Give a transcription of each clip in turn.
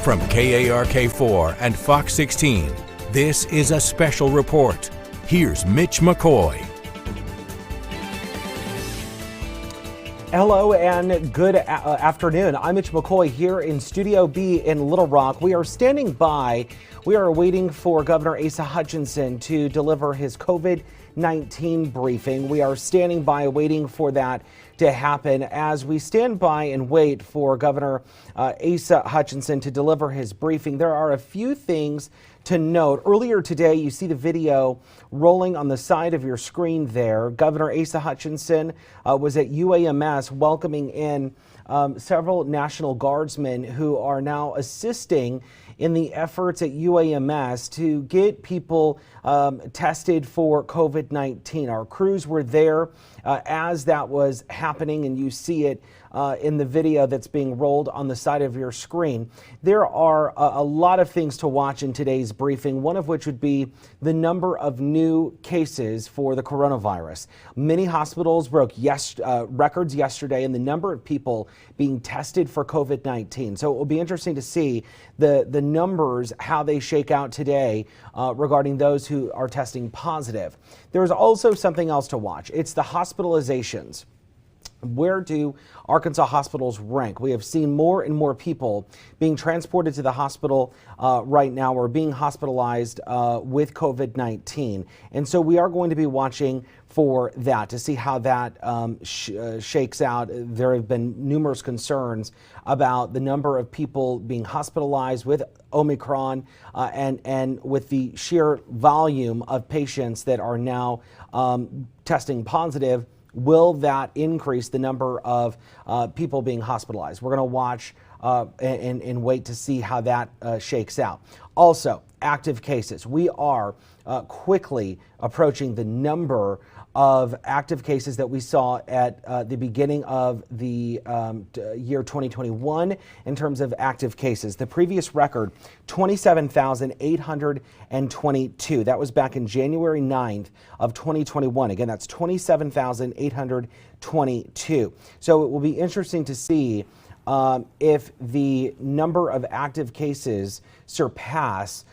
From KARK4 and Fox 16, this is a special report. Here's Mitch McCoy. Hello and good afternoon. I'm Mitch McCoy here in Studio B in Little Rock. We are standing by. We are waiting for Governor Asa Hutchinson to deliver his COVID-19 briefing. We are standing by waiting for that to happen. As we stand by and wait for Governor Asa Hutchinson to deliver his briefing, there are a few things to note. Earlier today, you see the video rolling on the side of your screen there. Governor Asa Hutchinson was at Uams welcoming in several National Guardsmen who are now assisting in the efforts at UAMS to get people tested for COVID-19. Our crews were there as that was happening, and you see it in the video that's being rolled on the side of your screen. There are a lot of things to watch in today's briefing, one of which would be the number of new cases for the coronavirus. Many hospitals broke records yesterday in the number of people being tested for COVID-19. So it will be interesting to see the numbers, how they shake out today regarding those who are testing positive. There's also something else to watch. It's the hospitalizations. Where do Arkansas hospitals rank? We have seen more and more people being transported to the hospital right now, or being hospitalized with COVID-19. And so we are going to be watching for that to see how that shakes out. There have been numerous concerns about the number of people being hospitalized with Omicron and with the sheer volume of patients that are now testing positive. Will that increase the number of people being hospitalized? We're going to watch and wait to see how that shakes out. Also, active cases. We are quickly approaching the number of active cases that we saw at the beginning of the year 2021 in terms of active cases. The previous record, 27,822. That was back in January 9th of 2021. Again, that's 27,822. So it will be interesting to see if the number of active cases surpass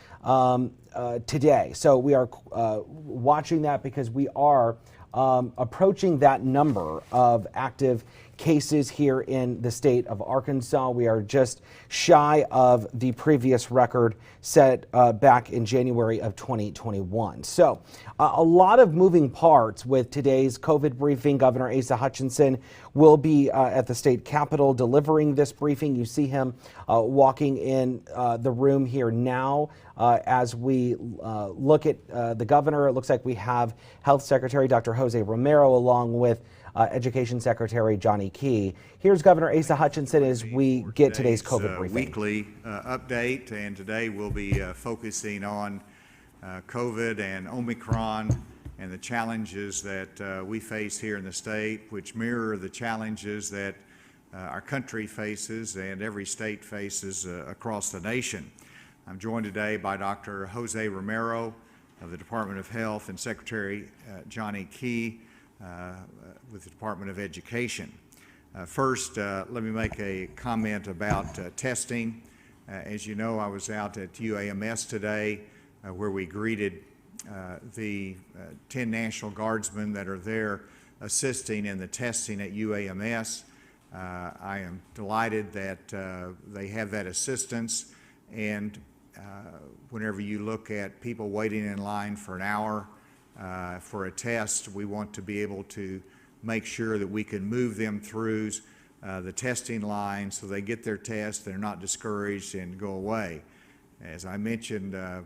today. So we are watching that because we are approaching that number of active cases here in the state of Arkansas. We are just shy of the previous record set back in January of 2021. So a lot of moving parts with today's COVID briefing. Governor Asa Hutchinson will be at the state capitol delivering this briefing. You see him walking in the room here now. As we look at the governor, it looks like we have Health Secretary Dr. Jose Romero along with Education Secretary Johnny Key. Here's Governor Asa Hutchinson as we get today's COVID briefing. Weekly update, and today we'll be focusing on COVID and Omicron and the challenges that we face here in the state, which mirror the challenges that our country faces and every state faces across the nation. I'm joined today by Dr. Jose Romero of the Department of Health and Secretary Johnny Key with the Department of Education. First, let me make a comment about testing. As you know, I was out at UAMS today where we greeted the 10 National Guardsmen that are there assisting in the testing at UAMS. I am delighted that they have that assistance, and whenever you look at people waiting in line for an hour for a test, we want to be able to make sure that we can move them through the testing line so they get their test, they're not discouraged and go away. As I mentioned, a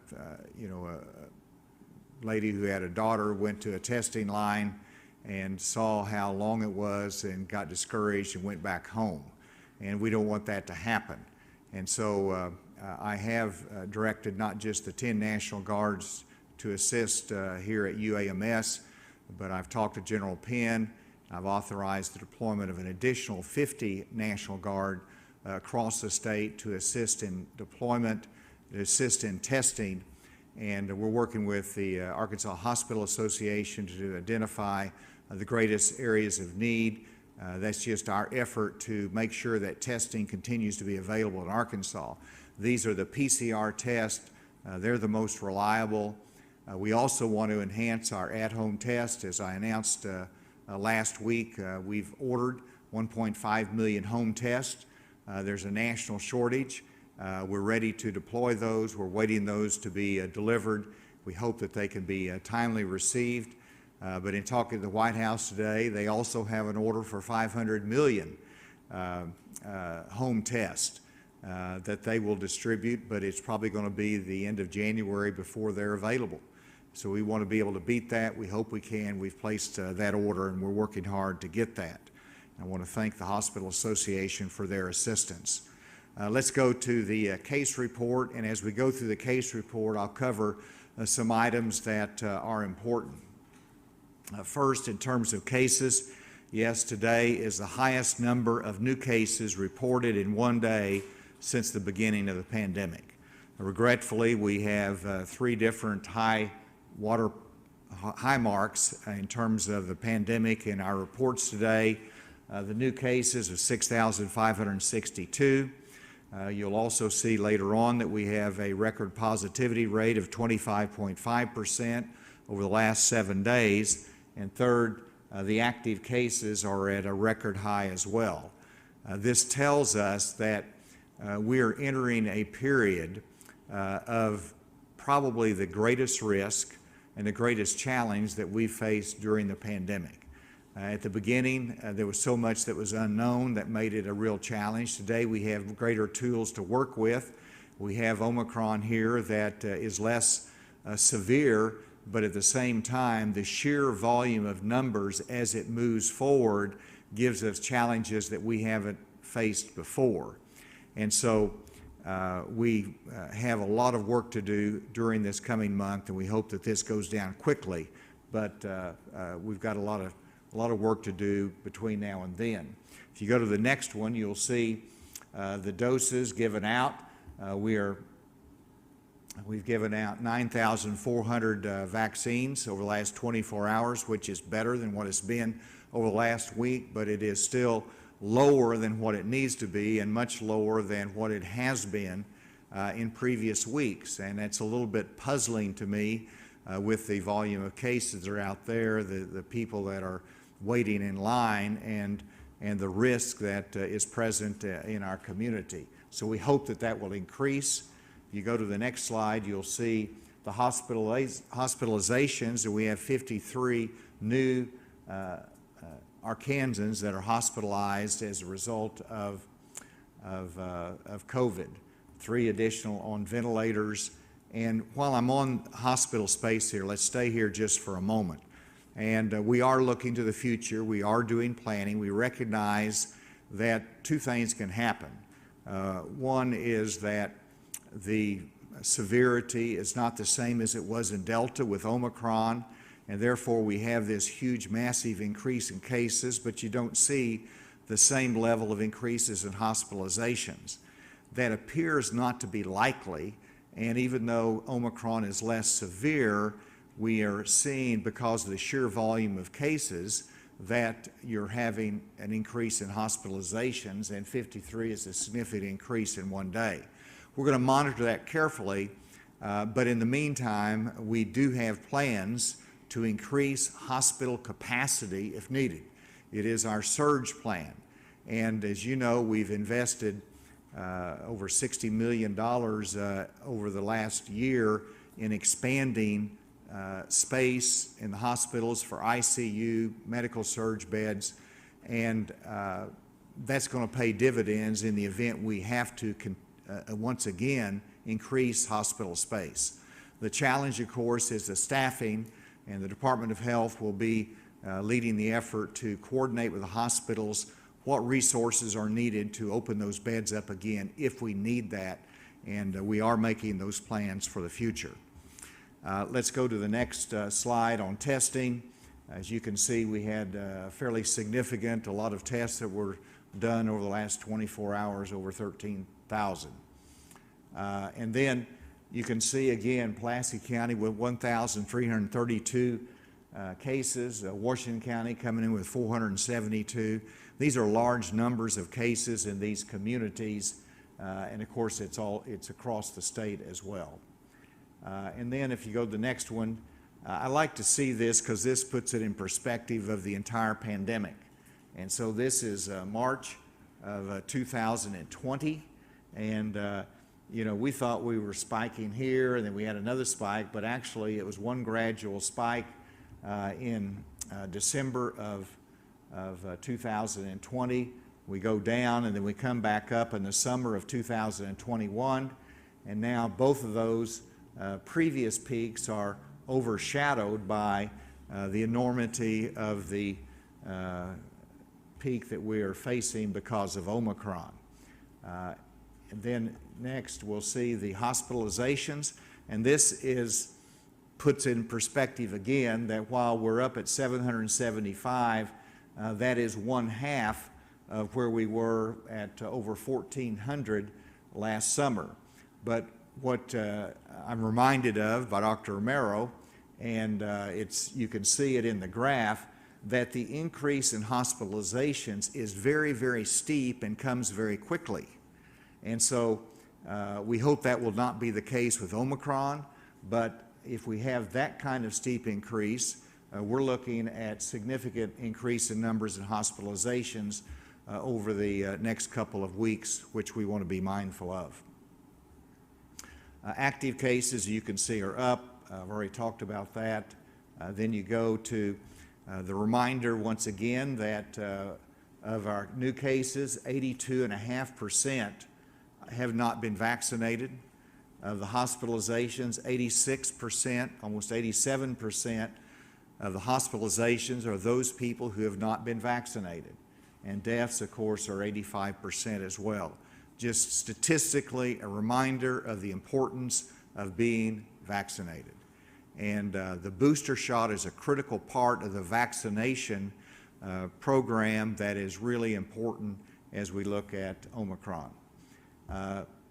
lady who had a daughter went to a testing line and saw how long it was and got discouraged and went back home. And we don't want that to happen. And so I have directed not just the 10 National Guards to assist here at UAMS, but I've talked to General Penn. I've authorized the deployment of an additional 50 National Guard across the state to assist in deployment, to assist in testing, and we're working with the Arkansas Hospital Association to identify the greatest areas of need. That's just our effort to make sure that testing continues to be available in Arkansas. These are the PCR tests. They're the most reliable. We also want to enhance our at-home test. As I announced last week, we've ordered 1.5 million home tests. There's a national shortage. We're ready to deploy those. We're waiting those to be delivered. We hope that they can be timely received. But in talking to the White House today, they also have an order for 500 million home tests that they will distribute, but it's probably going to be the end of January before they're available. So we want to be able to beat that. We hope we can. We've placed that order, and we're working hard to get that. I want to thank the Hospital Association for their assistance. Let's go to the case report, and as we go through the case report, I'll cover some items that are important. First, in terms of cases, yes, today is the highest number of new cases reported in one day since the beginning of the pandemic. Regretfully, we have three different high marks in terms of the pandemic in our reports today. The new cases of 6,562. You'll also see later on that we have a record positivity rate of 25.5% over the last 7 days. And third, the active cases are at a record high as well. This tells us that we are entering a period of probably the greatest risk and the greatest challenge that we faced during the pandemic. At the beginning, there was so much that was unknown that made it a real challenge. Today, we have greater tools to work with. We have Omicron here that is less severe, but at the same time, the sheer volume of numbers as it moves forward gives us challenges that we haven't faced before. And so we have a lot of work to do during this coming month, and we hope that this goes down quickly, but we've got a lot of work to do between now and then. If you go to the next one, you'll see the doses given out. We've given out 9,400 vaccines over the last 24 hours, which is better than what it's been over the last week, but it is still lower than what it needs to be and much lower than what it has been in previous weeks. And that's a little bit puzzling to me with the volume of cases that are out there, the people that are waiting in line, and the risk that is present in our community. So we hope that that will increase. If you go to the next slide, you'll see the hospitalizations, and we have 53 new Arkansans that are hospitalized as a result of COVID, 3 additional on ventilators. And while I'm on hospital space here, let's stay here just for a moment. And we are looking to the future. We are doing planning. We recognize that 2 things can happen. One is that the severity is not the same as it was in Delta with Omicron, and therefore we have this huge, massive increase in cases, but you don't see the same level of increases in hospitalizations. That appears not to be likely, and even though Omicron is less severe, we are seeing, because of the sheer volume of cases, that you're having an increase in hospitalizations, and 53 is a significant increase in one day. We're going to monitor that carefully, but in the meantime, we do have plans to increase hospital capacity if needed. It is our surge plan. And as you know, we've invested over $60 million over the last year in expanding space in the hospitals for ICU, medical surge beds, and that's going to pay dividends in the event we have to once again increase hospital space. The challenge, of course, is the staffing, and the Department of Health will be leading the effort to coordinate with the hospitals what resources are needed to open those beds up again if we need that, and we are making those plans for the future. Let's go to the next slide on testing. As you can see, we had fairly significant, a lot of tests that were done over the last 24 hours, over 13,000. And then you can see again, Pulaski County with 1,332 cases, Washington County coming in with 472. These are large numbers of cases in these communities, and of course it's across the state as well. And then if you go to the next one, I like to see this because this puts it in perspective of the entire pandemic. And so this is March of 2020, and you know, we thought we were spiking here, and then we had another spike, but actually it was one gradual spike in December of 2020. We go down, and then we come back up in the summer of 2021, and now both of those previous peaks are overshadowed by the enormity of the peak that we are facing because of Omicron. And then next we'll see the hospitalizations, and this puts in perspective again that while we're up at 775, that is one half of where we were at over 1,400 last summer. But what I'm reminded of by Dr. Romero, and you can see it in the graph, that the increase in hospitalizations is very, very steep and comes very quickly. And so we hope that will not be the case with Omicron, but if we have that kind of steep increase, we're looking at significant increase in numbers in hospitalizations over the next couple of weeks, which we want to be mindful of. Active cases, you can see, are up. I've already talked about that. Then you go to the reminder once again that of our new cases, 82.5% have not been vaccinated. Of the hospitalizations, 86%, almost 87% of the hospitalizations are those people who have not been vaccinated. And deaths, of course, are 85% as well. Just statistically, a reminder of the importance of being vaccinated. And the booster shot is a critical part of the vaccination program that is really important as we look at Omicron.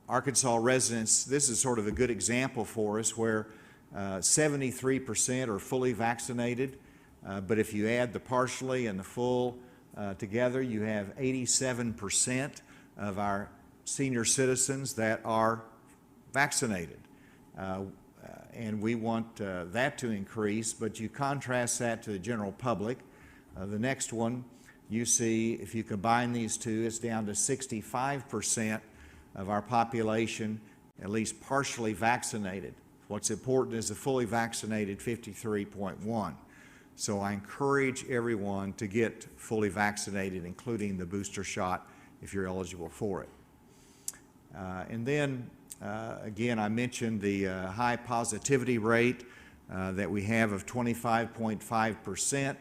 Arkansas residents, this is sort of a good example for us where 73% are fully vaccinated, but if you add the partially and the full together, you have 87% of our senior citizens that are vaccinated. And we want that to increase, but you contrast that to the general public. The next one, you see, if you combine these two, it's down to 65% of our population at least partially vaccinated. What's important is the fully vaccinated 53.1. So I encourage everyone to get fully vaccinated, including the booster shot if you're eligible for it. And then again, I mentioned the high positivity rate that we have of 25.5%.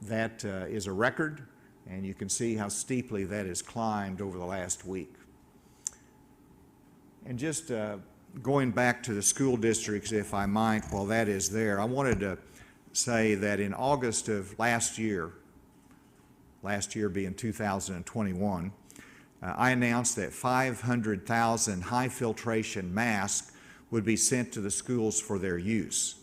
That is a record, and you can see how steeply that has climbed over the last week. And just going back to the school districts, if I might, while that is there, I wanted to say that in August of last year being 2021, I announced that 500,000 high filtration masks would be sent to the schools for their use.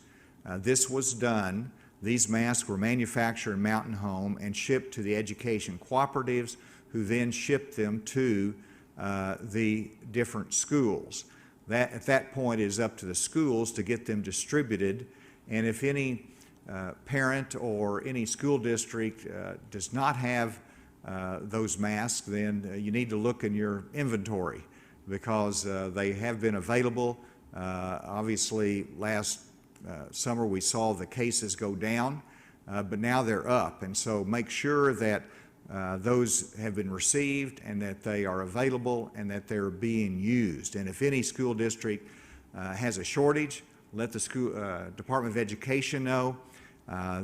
This was done. These masks were manufactured in Mountain Home and shipped to the education cooperatives, who then shipped them to the different schools. That, at that point, is up to the schools to get them distributed, and if any parent or any school district does not have those masks, then you need to look in your inventory, because they have been available. Obviously, last summer we saw the cases go down, but now they're up, and so make sure that those have been received and that they are available and that they're being used. And if any school district has a shortage, let the school Department of Education know.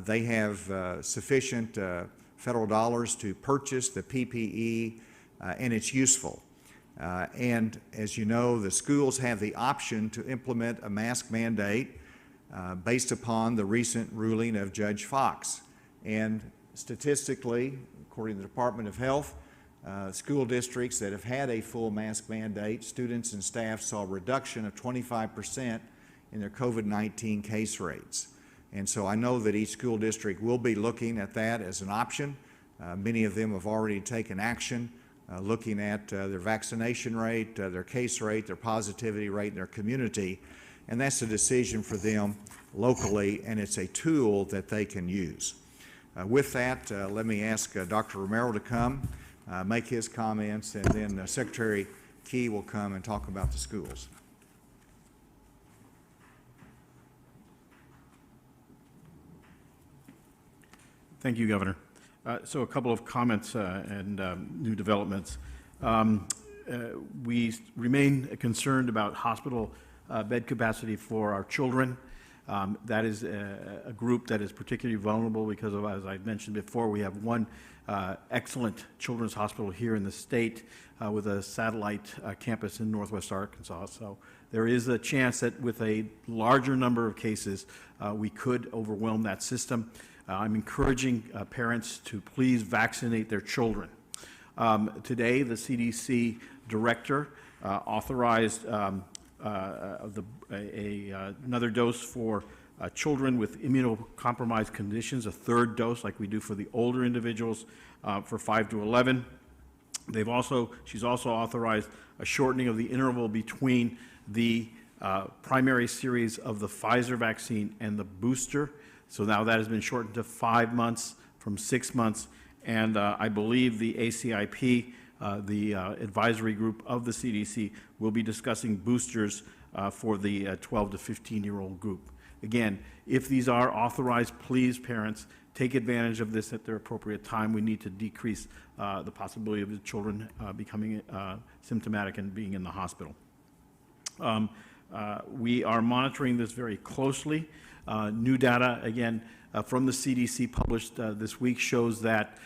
They have sufficient federal dollars to purchase the PPE, and it's useful. And as you know, the schools have the option to implement a mask mandate based upon the recent ruling of Judge Fox. And statistically, according to the Department of Health, school districts that have had a full mask mandate, students and staff saw a reduction of 25% in their COVID-19 case rates. And so I know that each school district will be looking at that as an option. Many of them have already taken action looking at their vaccination rate, their case rate, their positivity rate in their community, and that's a decision for them locally, and it's a tool that they can use. With that, let me ask Dr. Romero to come, make his comments, and then Secretary Key will come and talk about the schools. Thank you, Governor. So a couple of comments and new developments. We remain concerned about hospital bed capacity for our children. That is a group that is particularly vulnerable because of, as I mentioned before, we have one excellent children's hospital here in the state with a satellite campus in Northwest Arkansas. So there is a chance that with a larger number of cases, we could overwhelm that system. I'm encouraging parents to please vaccinate their children. Today, the CDC director authorized another dose for children with immunocompromised conditions, a third dose like we do for the older individuals for 5 to 11. She's also authorized a shortening of the interval between the primary series of the Pfizer vaccine and the booster. So now that has been shortened to 5 months from 6 months. And I believe the ACIP, the advisory group of the CDC, will be discussing boosters for the 12 to 15-year-old group. Again, if these are authorized, please, parents, take advantage of this at their appropriate time. We need to decrease the possibility of the children becoming symptomatic and being in the hospital. We are monitoring this very closely. New data, again, from the CDC published this week shows that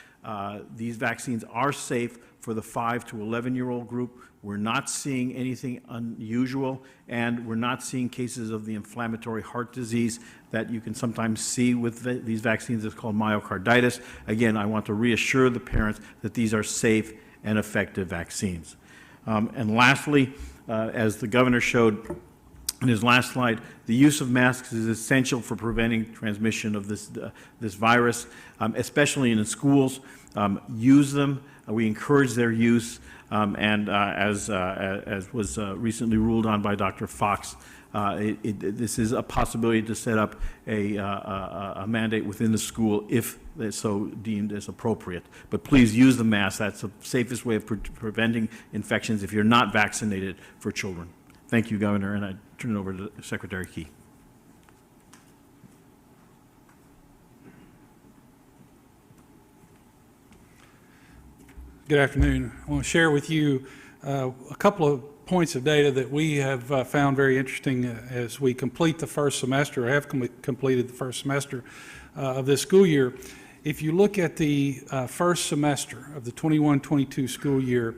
these vaccines are safe for the 5 to 11-year-old group. We're not seeing anything unusual, and we're not seeing cases of the inflammatory heart disease that you can sometimes see with these vaccines. It's called myocarditis. Again, I want to reassure the parents that these are safe and effective vaccines. And lastly, as the governor showed in his last slide, the use of masks is essential for preventing transmission of this virus, especially in schools. Use them. We encourage their use, and as was recently ruled on by Dr. Fox, this is a possibility to set up a mandate within the school if it's so deemed as appropriate. But please use the mask. That's the safest way of preventing infections if you're not vaccinated for children. Thank you, Governor, and I turn it over to Secretary Key. Good afternoon. I want to share with you a couple of points of data that we have found very interesting as we complete the first semester, or have completed the first semester of this school year. If you look at the first semester of the 21-22 school year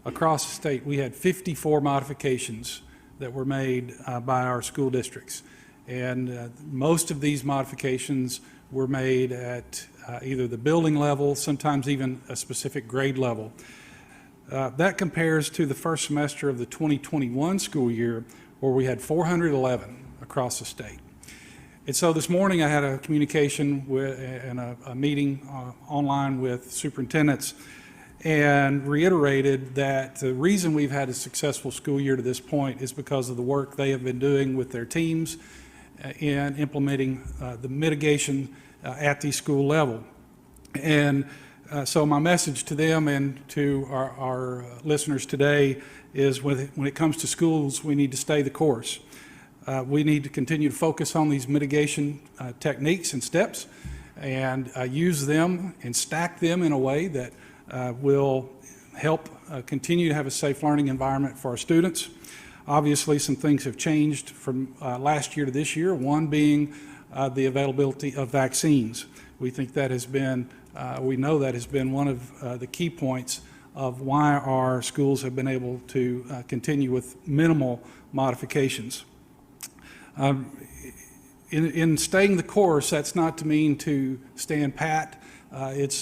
across the state, we had 54 modifications that were made by our school districts. And most of these modifications were made at either the building level, sometimes even a specific grade level. That compares to the first semester of the 2021 school year, where we had 411 across the state. And so this morning I had a communication and a meeting online with superintendents, and reiterated that the reason we've had a successful school year to this point is because of the work they have been doing with their teams in implementing the mitigation at the school level. And so my message to them and to our listeners today is when it comes to schools, we need to stay the course. We need to continue to focus on these mitigation techniques and steps, and use them and stack them in a way that will help continue to have a safe learning environment for our students. Obviously, some things have changed from last year to this year, one being the availability of vaccines. We think that has been, we know that has been one of the key points of why our schools have been able to continue with minimal modifications. In staying the course, that's not to mean to stand pat.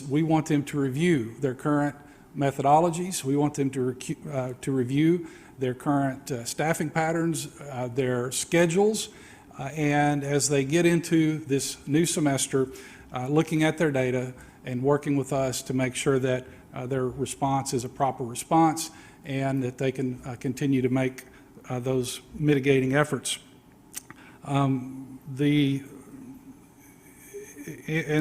We want them to review their current methodologies. We want them to review their current staffing patterns, their schedules, and as they get into this new semester, looking at their data and working with us to make sure that their response is a proper response and that they can continue to make those mitigating efforts. And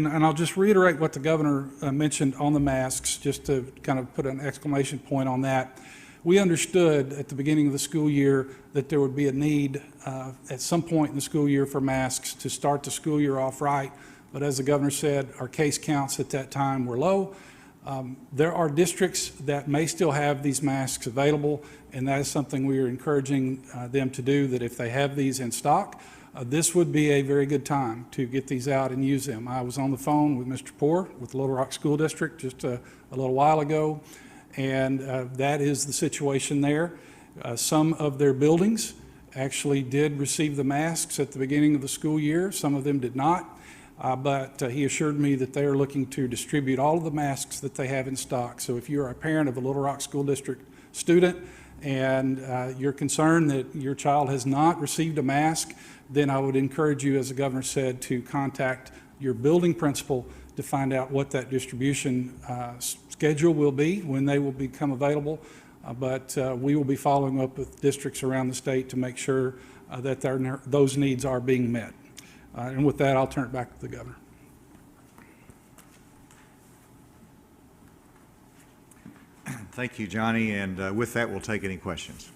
I'll just reiterate what the governor mentioned on the masks, just to kind of put an exclamation point on that. We understood at the beginning of the school year that there would be a need at some point in the school year for masks to start the school year off right. But as the governor said, our case counts at that time were low. There are districts that may still have these masks available, and that is something we are encouraging them to do, that if they have these in stock, this would be a very good time to get these out and use them. I was on the phone with Mr. Poore with Little Rock School District just a little while ago, and that is the situation there. Some of their buildings actually did receive the masks at the beginning of the school year. Some of them did not, but he assured me that they are looking to distribute all of the masks that they have in stock. So if you're a parent of a Little Rock School District student and you're concerned that your child has not received a mask, then I would encourage you, as the governor said, to contact your building principal to find out what that distribution schedule will be, when they will become available. But we will be following up with districts around the state to make sure that those needs are being met. And with that, I'll turn it back to the governor. Thank you, Johnny. And with that, we'll take any questions.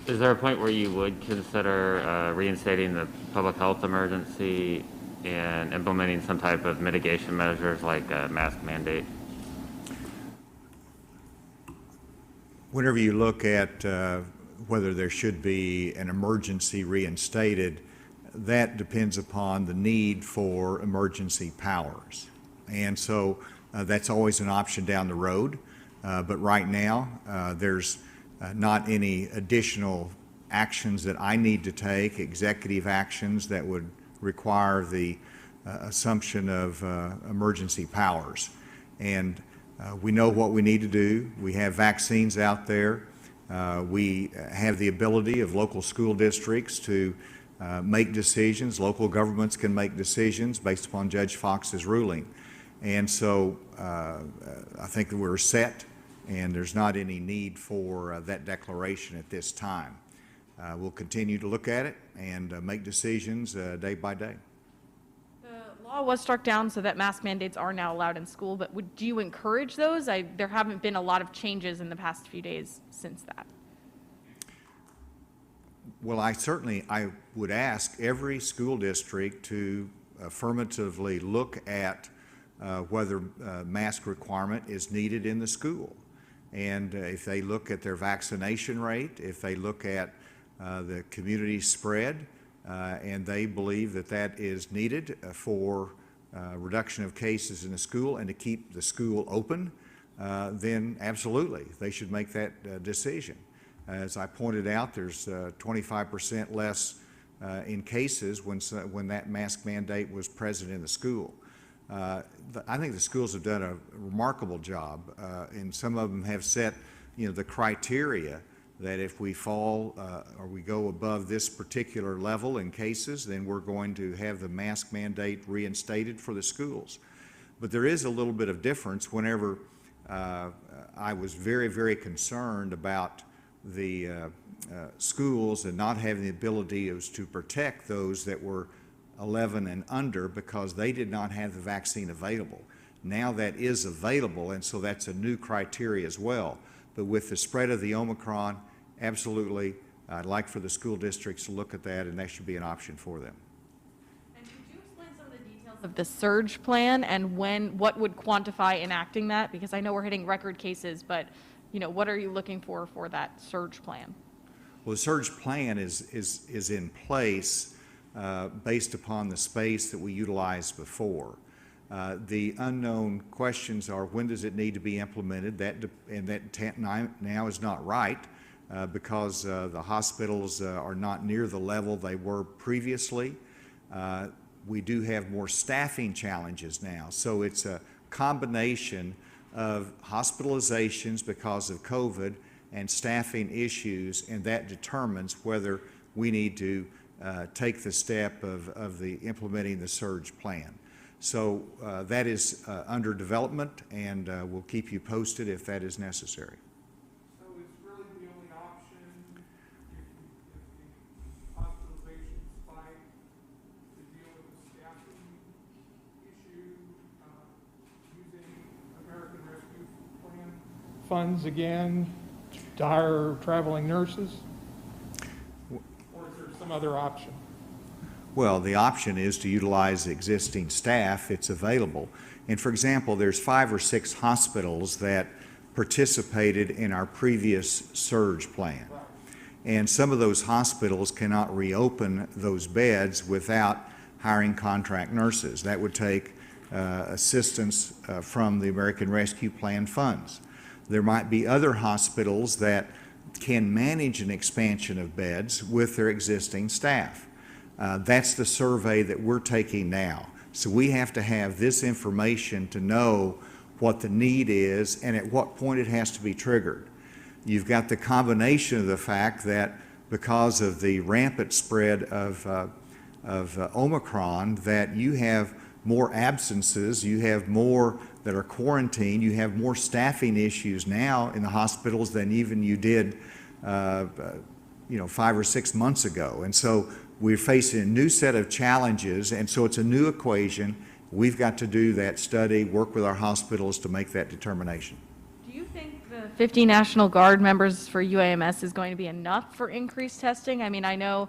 Is there a point where you would consider reinstating the public health emergency and implementing some type of mitigation measures like a mask mandate? Whenever you look at whether there should be an emergency reinstated, that depends upon the need for emergency powers. And so that's always an option down the road. But right now, there's not any additional actions that I need to take, executive actions that would require the assumption of emergency powers. And we know what we need to do. We have vaccines out there. We have the ability of local school districts to make decisions. Local governments can make decisions based upon Judge Fox's ruling. And so I think that we're set, and there's not any need for that declaration at this time. We'll continue to look at it and make decisions day by day. The law was struck down so that mask mandates are now allowed in school, but do you encourage those? There haven't been a lot of changes in the past few days since that. Well, I would ask every school district to affirmatively look at whether mask requirement is needed in the school. And if they look at their vaccination rate, if they look at the community spread, and they believe that that is needed for reduction of cases in the school and to keep the school open, then absolutely, they should make that decision. As I pointed out, there's 25% less in cases when that mask mandate was present in the school. I think the schools have done a remarkable job, and some of them have set, the criteria that if we fall or we go above this particular level in cases, then we're going to have the mask mandate reinstated for the schools. But there is a little bit of difference. Whenever I was very, very concerned about the schools and not having the ability to protect those that were 11 and under because they did not have the vaccine available. Now that is available, and so that's a new criteria as well. But with the spread of the Omicron, absolutely, I'd like for the school districts to look at that, and that should be an option for them. And could you explain some of the details of the surge plan and what would quantify enacting that? Because I know we're hitting record cases, but what are you looking for that surge plan? Well, the surge plan is in place based upon the space that we utilized before. The unknown questions are, when does it need to be implemented? That now is not right because the hospitals are not near the level they were previously. We do have more staffing challenges now, so it's a combination of hospitalizations because of COVID and staffing issues, and that determines whether we need to take the step of implementing the surge plan. So that is under development, and we'll keep you posted if that is necessary. So it's really the only option if the hospitalization spike to deal with the staffing issue, using American Rescue Plan funds again to hire traveling nurses? Or is there some other option? Well, the option is to utilize existing staff. It's available. And for example, there's 5 or 6 hospitals that participated in our previous surge plan. And some of those hospitals cannot reopen those beds without hiring contract nurses. That would take assistance from the American Rescue Plan funds. There might be other hospitals that can manage an expansion of beds with their existing staff. That's the survey that we're taking now. So we have to have this information to know what the need is and at what point it has to be triggered. You've got the combination of the fact that because of the rampant spread of Omicron, that you have more absences, you have more that are quarantined, you have more staffing issues now in the hospitals than even you did 5 or 6 months ago. And so we're facing a new set of challenges, and so it's a new equation. We've got to do that study, work with our hospitals to make that determination. Do you think the 50 National Guard members for UAMS is going to be enough for increased testing? I mean, I know,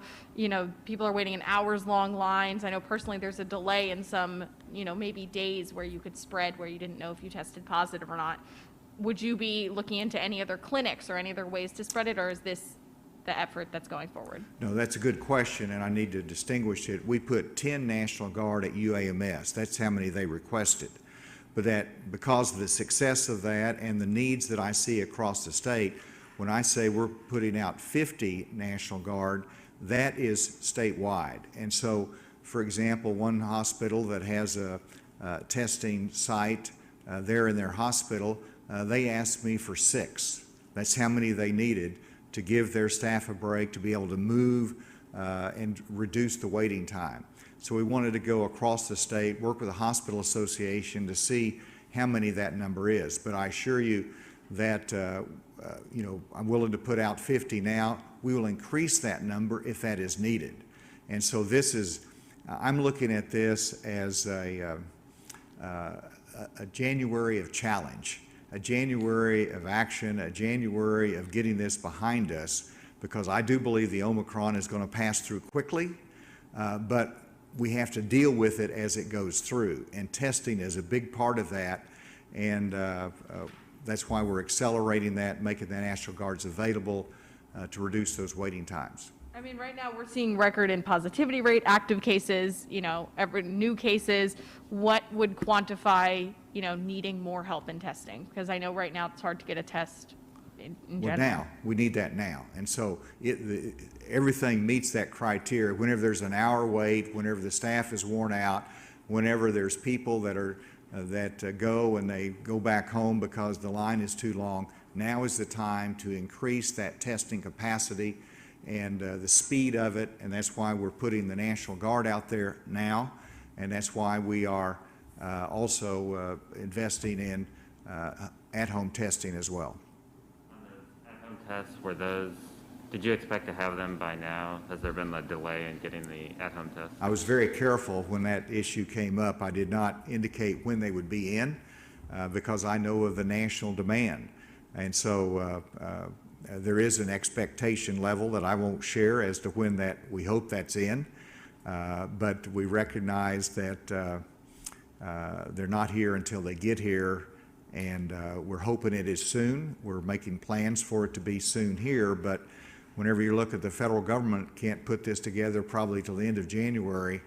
people are waiting in hours-long lines. I know personally there's a delay in some, maybe days where you could spread, where you didn't know if you tested positive or not. Would you be looking into any other clinics or any other ways to spread it, or is this the effort that's going forward? No, that's a good question, and I need to distinguish it. We put 10 National Guard at UAMS. That's how many they requested. But that, because of the success of that and the needs that I see across the state, when I say we're putting out 50 National Guard, that is statewide. And so, for example, one hospital that has a testing site there in their hospital, they asked me for 6. That's how many they needed to give their staff a break, to be able to move and reduce the waiting time. So we wanted to go across the state, work with the hospital association to see how many that number is. But I assure you that I'm willing to put out 50 now. We will increase that number if that is needed. And so this is, I'm looking at this as a January of challenge, a January of action, a January of getting this behind us, because I do believe the Omicron is going to pass through quickly, but we have to deal with it as it goes through, and testing is a big part of that, and that's why we're accelerating that, making the National Guards available to reduce those waiting times. I mean, right now we're seeing record in positivity rate, active cases, every new cases. What would quantify, needing more help in testing? Because I know right now it's hard to get a test in general. Well, now, we need that now. And so everything meets that criteria. Whenever there's an hour wait, whenever the staff is worn out, whenever there's people that go and they go back home because the line is too long, now is the time to increase that testing capacity and the speed of it, and that's why we're putting the National Guard out there now, and that's why we are also investing in at-home testing as well. On those at-home tests, did you expect to have them by now? Has there been a delay in getting the at-home tests? I was very careful when that issue came up. I did not indicate when they would be in because I know of the national demand, and so there is an expectation level that I won't share as to when we hope that's in, but we recognize that they're not here until they get here, and we're hoping it is soon. We're making plans for it to be soon here, but whenever you look at the federal government can't put this together probably till the end of January,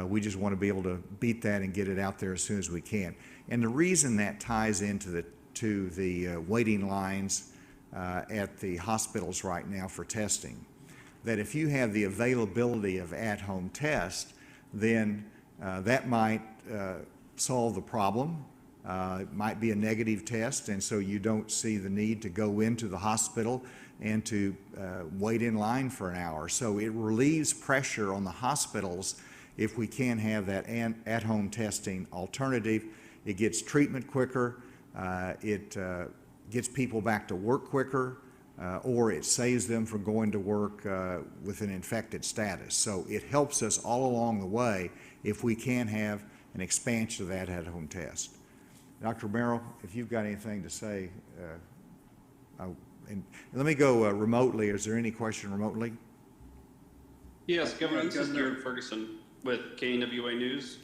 we just want to be able to beat that and get it out there as soon as we can. And the reason that ties into the waiting lines at the hospitals right now for testing, that if you have the availability of at-home tests, then that might solve the problem. It might be a negative test, and so you don't see the need to go into the hospital and to wait in line for an hour. So it relieves pressure on the hospitals if we can have that at-home testing alternative. It gets treatment quicker, it gets people back to work quicker, or it saves them from going to work with an infected status. So it helps us all along the way if we can have an expansion of that at-home test. Dr. Merrill, if you've got anything to say, and let me go remotely. Is there any question remotely? Yes, Governor, this is Garrett Ferguson with KNWA News.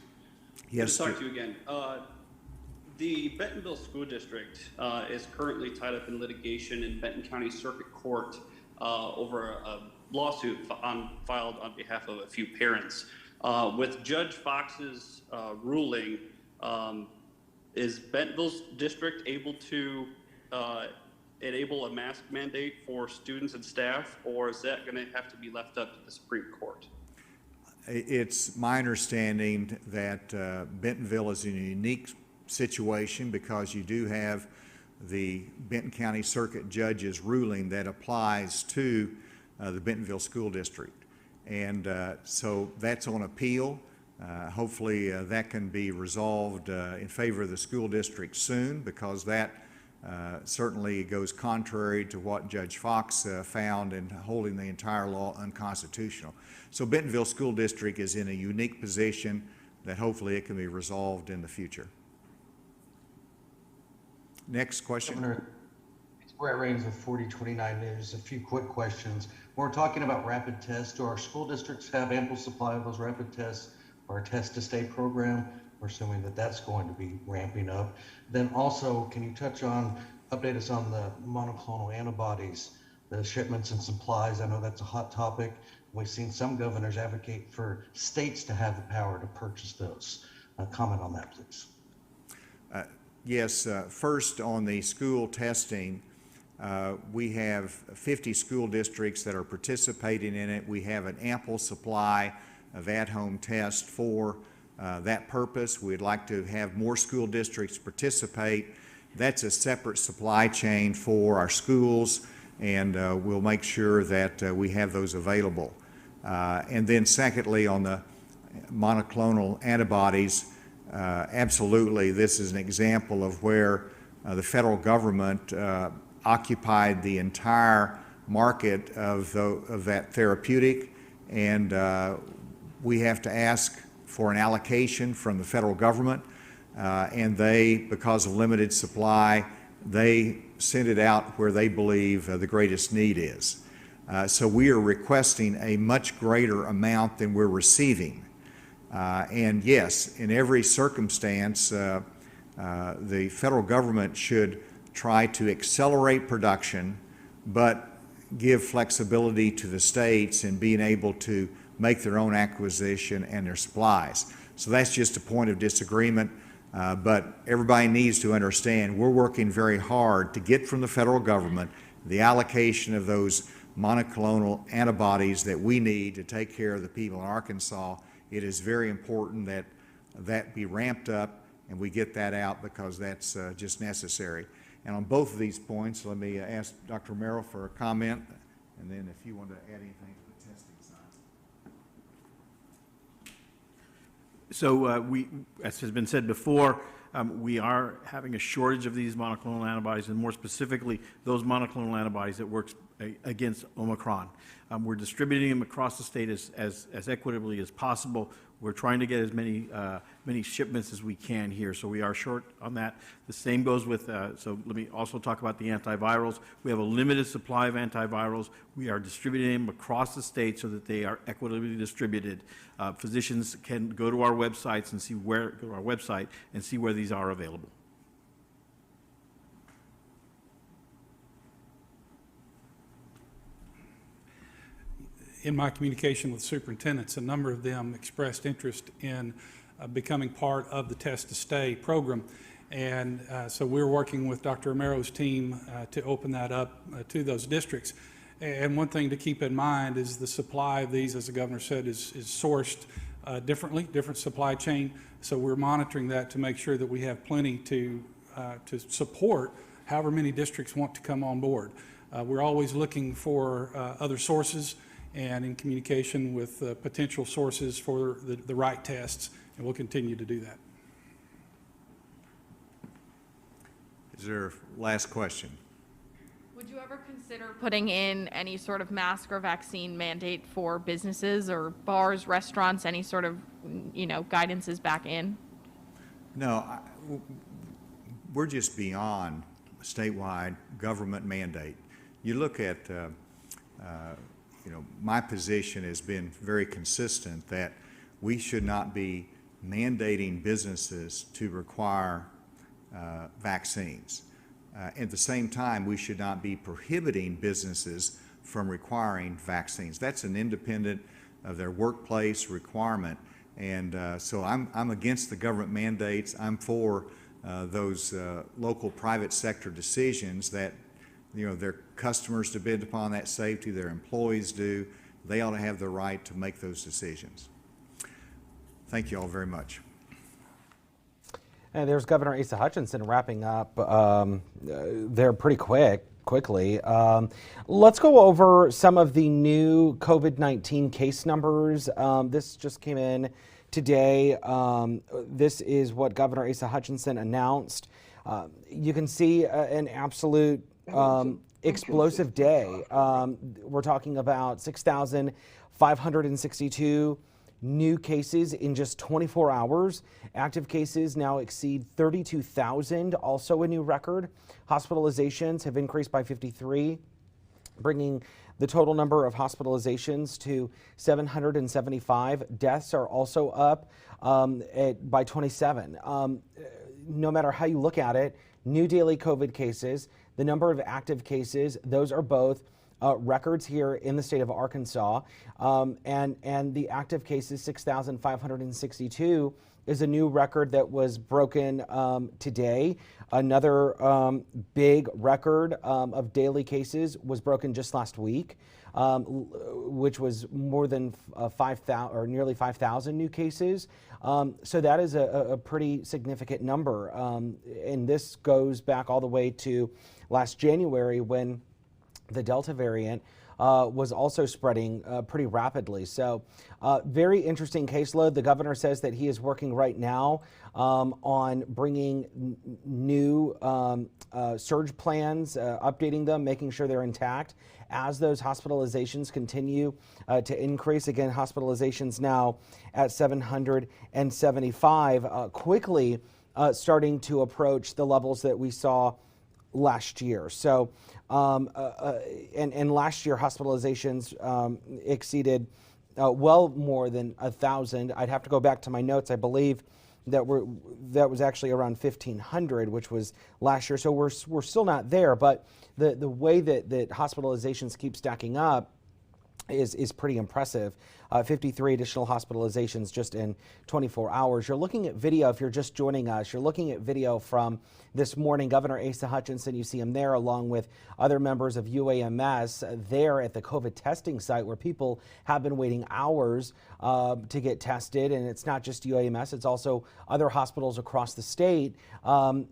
Yes, good to talk to you again. The Bentonville School District is currently tied up in litigation in Benton County Circuit Court over a lawsuit filed on behalf of a few parents. With Judge Fox's ruling, is Bentonville's district able to enable a mask mandate for students and staff, or is that going to have to be left up to the Supreme Court? It's my understanding that Bentonville is in a unique situation because you do have the Benton County Circuit Judge's ruling that applies to the Bentonville School District. And so that's on appeal. Hopefully that can be resolved in favor of the school district soon, because that certainly goes contrary to what Judge Fox found in holding the entire law unconstitutional. So Bentonville School District is in a unique position that hopefully it can be resolved in the future. Next question. Governor, it's Brett Raines with 4029 News. A few quick questions. When we're talking about rapid tests, do our school districts have ample supply of those rapid tests or a test to stay program? We're assuming that that's going to be ramping up. Then also, can you update us on the monoclonal antibodies, the shipments and supplies? I know that's a hot topic. We've seen some governors advocate for states to have the power to purchase those. Comment on that, please. Yes, first on the school testing, we have 50 school districts that are participating in it. We have an ample supply of at-home tests for that purpose. We'd like to have more school districts participate. That's a separate supply chain for our schools, and we'll make sure that we have those available. And then secondly, on the monoclonal antibodies, absolutely, this is an example of where the federal government occupied the entire market of that therapeutic, and we have to ask for an allocation from the federal government, and they, because of limited supply, they send it out where they believe the greatest need is. So we are requesting a much greater amount than we're receiving. And yes, in every circumstance, the federal government should try to accelerate production, but give flexibility to the states in being able to make their own acquisition and their supplies. So that's just a point of disagreement, but everybody needs to understand we're working very hard to get from the federal government the allocation of those monoclonal antibodies that we need to take care of the people in Arkansas. It is very important that that be ramped up and we get that out, because that's just necessary. And on both of these points, let me ask Dr. Merrill for a comment, and then if you want to add anything to the testing side. So we, as has been said before, we are having a shortage of these monoclonal antibodies, and more specifically, those monoclonal antibodies that work against Omicron. We're distributing them across the state as equitably as possible. We're trying to get as many shipments as we can here, so we are short on that. The same goes with, so let me also talk about the antivirals. We have a limited supply of antivirals. We are distributing them across the state so that they are equitably distributed. Physicians can go to our websites and see where these are available. In my communication with superintendents, a number of them expressed interest in becoming part of the Test to Stay program. And so we're working with Dr. Romero's team to open that up to those districts. And one thing to keep in mind is the supply of these, as the governor said, is sourced differently, different supply chain. So we're monitoring that to make sure that we have plenty to support however many districts want to come on board. We're always looking for other sources, and in communication with potential sources for the right tests, and we'll continue to do that. Is there a last question? Would you ever consider putting in any sort of mask or vaccine mandate for businesses or bars, restaurants, any sort of, guidances back in? No, we're just beyond statewide government mandate. You look at, my position has been very consistent that we should not be mandating businesses to require vaccines. At the same time, we should not be prohibiting businesses from requiring vaccines. That's an independent of their workplace requirement. And so I'm against the government mandates. I'm for those local private sector decisions that, their customers depend upon that safety, their employees do. They ought to have the right to make those decisions. Thank you all very much. And there's Governor Asa Hutchinson wrapping up there pretty quickly. Let's go over some of the new COVID-19 case numbers. This just came in today. This is what Governor Asa Hutchinson announced. You can see an absolute explosive day. We're talking about 6,562 new cases in just 24 hours. Active cases now exceed 32,000, also a new record. Hospitalizations have increased by 53, bringing the total number of hospitalizations to 775. Deaths are also up by 27. No matter how you look at it, new daily COVID cases, the number of active cases, those are both records here in the state of Arkansas, and the active cases, 6,562, is a new record that was broken today. Another big record of daily cases was broken just last week, which was more than 5,000 or nearly 5,000 new cases. So that is a pretty significant number, and this goes back all the way to last January when the Delta variant was also spreading pretty rapidly. So very interesting caseload. The governor says that he is working right now on bringing new surge plans, updating them, making sure they're intact as those hospitalizations continue to increase. Again, hospitalizations now at 775, quickly starting to approach the levels that we saw last year. So, and last year hospitalizations exceeded well more than 1,000. I'd have to go back to my notes. I believe that was actually around 1,500, which was last year. So we're still not there, but the way that hospitalizations keep stacking up is pretty impressive. 53 additional hospitalizations just in 24 hours. You're looking at video, if you're just joining us, you're looking at video from this morning. Governor Asa Hutchinson, you see him there along with other members of UAMS there at the COVID testing site where people have been waiting hours to get tested. And it's not just UAMS, it's also other hospitals across the state,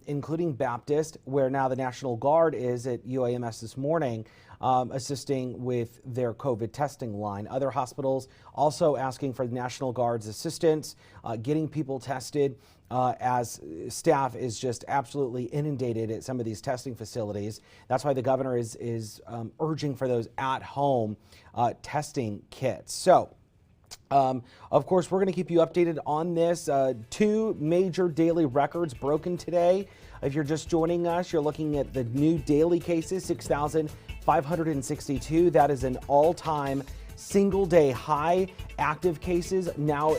including Baptist, where now the National Guard is at UAMS this morning, assisting with their COVID testing line. Other hospitals also asking for the National Guard's assistance, getting people tested as staff is just absolutely inundated at some of these testing facilities. That's why the governor is urging for those at-home testing kits. So, of course, we're going to keep you updated on this. Two major daily records broken today. If you're just joining us, you're looking at the new daily cases, 6,562. That is an all-time single-day high. Active cases now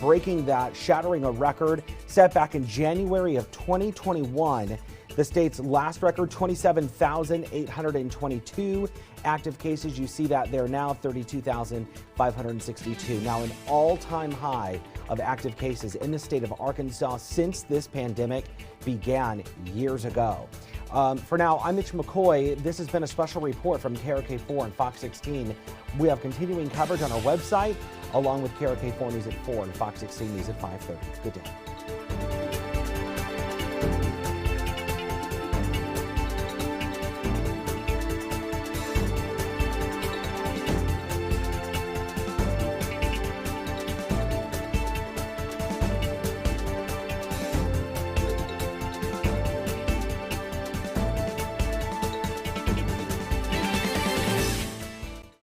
breaking that, shattering a record set back in January of 2021. The state's last record, 27,822 active cases. You see that there now, 32,562. Now an all-time high of active cases in the state of Arkansas since this pandemic began years ago. For now, I'm Mitch McCoy. This has been a special report from KARK4 and Fox 16. We have continuing coverage on our website, along with KARK4 News at 4 and Fox 16 News at 5:30. Good day.